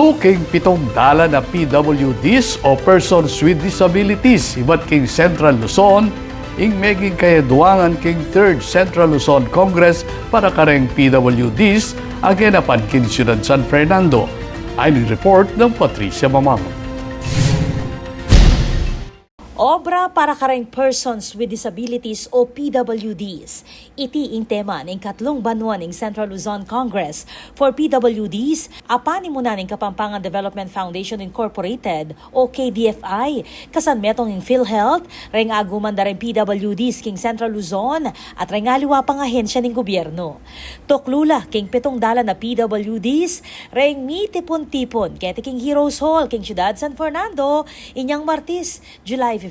Tuto king pitong dala na PWDs o Persons with Disabilities iba't king Central Luzon ing meging kayaduangan king 3rd Central Luzon Congress para kareng PWDs aginapan king Ciudad San Fernando. Ay report ng Patricia Mamangon. Obra para kareng Persons with Disabilities o PWDs. Iti ing tema ng katlong banwan ng Central Luzon Congress for PWDs, apani muna ng Kapampangan Development Foundation Incorporated o KDFI. Kasan metong ng PhilHealth, reng aguman da rin PWDs king Central Luzon at reng aliwa pang ahensya ng gobyerno. Toklula king pitong dala na PWDs, reng mitipon-tipon kete king Heroes Hall king Ciudad San Fernando, inyang Martis, July 15.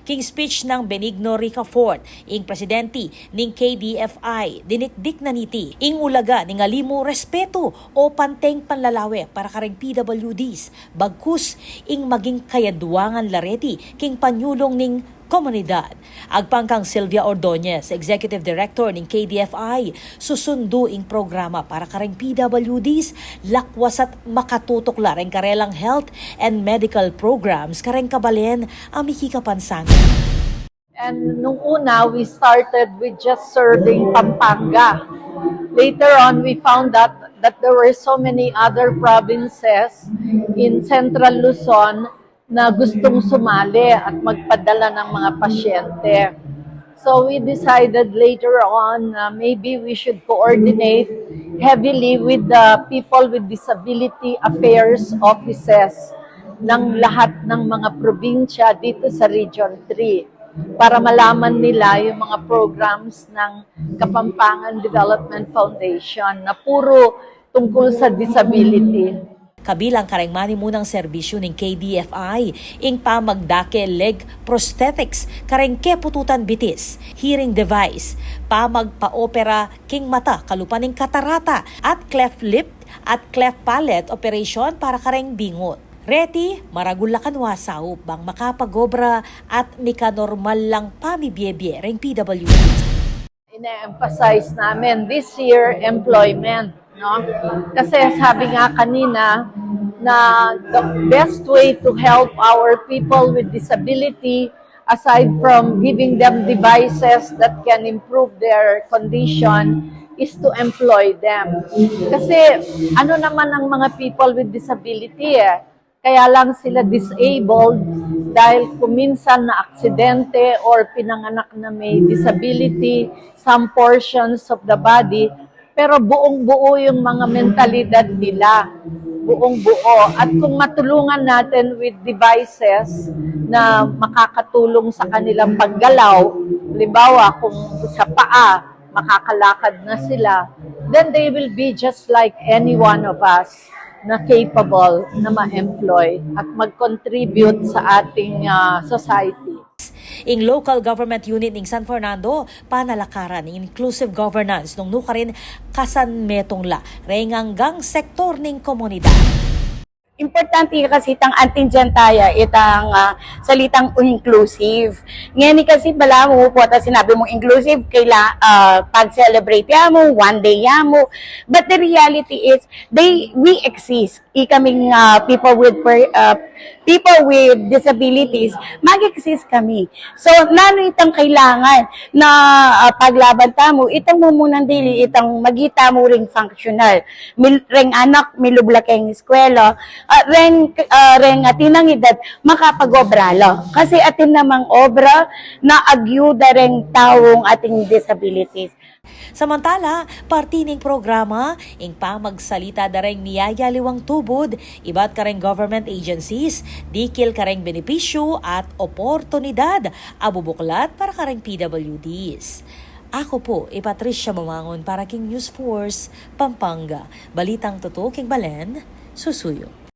King speech ng Benigno Ricafort, ing presidente ning KDFI, dinikdik na niti, ing ulaga ning alimo respeto o panteng panlalawe para kareng PWDs, bagkus ing maging kayaduangan lareti king panyulong ning komunidad. Agpangkang Sylvia Ordonez, Executive Director ng KDFI, susundo ing programa para kareng PWDs, lakwas at makatutok lareng karelang health and medical programs kareng kabalen amiki kapansanan. And nung una, we started with just serving Pampanga. Later on, we found out that there were so many other provinces in Central Luzon na gustong sumali at magpadala ng mga pasyente. So we decided later on maybe we should coordinate heavily with the people with disability affairs offices ng lahat ng mga probinsya dito sa Region 3 para malaman nila yung mga programs ng Kapampangan Development Foundation na puro tungkol sa disability. Kabilang kareng manimunang serbisyo ng KDFI, ing pamagdake leg prosthetics, kareng kepututan bitis, hearing device, pamagpa-opera king mata, kalupan ng katarata, at cleft lip at cleft palate operation para kareng bingot. Reti, maragulakan wasaw, bang makapagobra at mikanormal lang pamibiyebye ring PWD. Ina-emphasize namin this year employment. No? Kasi sabi nga kanina na the best way to help our people with disability aside from giving them devices that can improve their condition is to employ them. Kasi ano naman ang mga people with disability kaya lang sila disabled dahil kuminsan na aksidente or pinanganak na may disability, some portions of the body, pero buong-buo yung mga mentalidad nila. Buong-buo. At kung matulungan natin with devices na makakatulong sa kanilang paggalaw, halimbawa kung sa paa, makakalakad na sila, then they will be just like any one of us na capable na ma-employ at mag-contribute sa ating society. Ing local government unit ng San Fernando, panalakaran ng inclusive governance nung nukarin kasan metong la, renganggang sektor ng komunidad. Importante kasi itang antinjantaya, itang salitang inclusive. Ngayon kasi bala mo po, sinabi mo inclusive, pag-celebrate ya mo, one day ya mo. But the reality is, we exist. Kaming people with disabilities, mag-exist kami. So, nano itang kailangan na paglaban mo, itang mumunang dili, itang magita mo ring functional. Ring anak, milublakeng eskwela, reng tinangidad makapagobralo. Kasi atin namang obra na agyuda ring taong ating disabilities. Samantala, partining programa, ing pamagsalita dareng niyaya liwang tubod, iba't kareng government agencies, dikil kareng benepisyo at oportunidad, abubuklat para kareng PWDs. Ako po, Patricia Mamangon para king News Force, Pampanga. Balitang totoo king Balen, susuyo.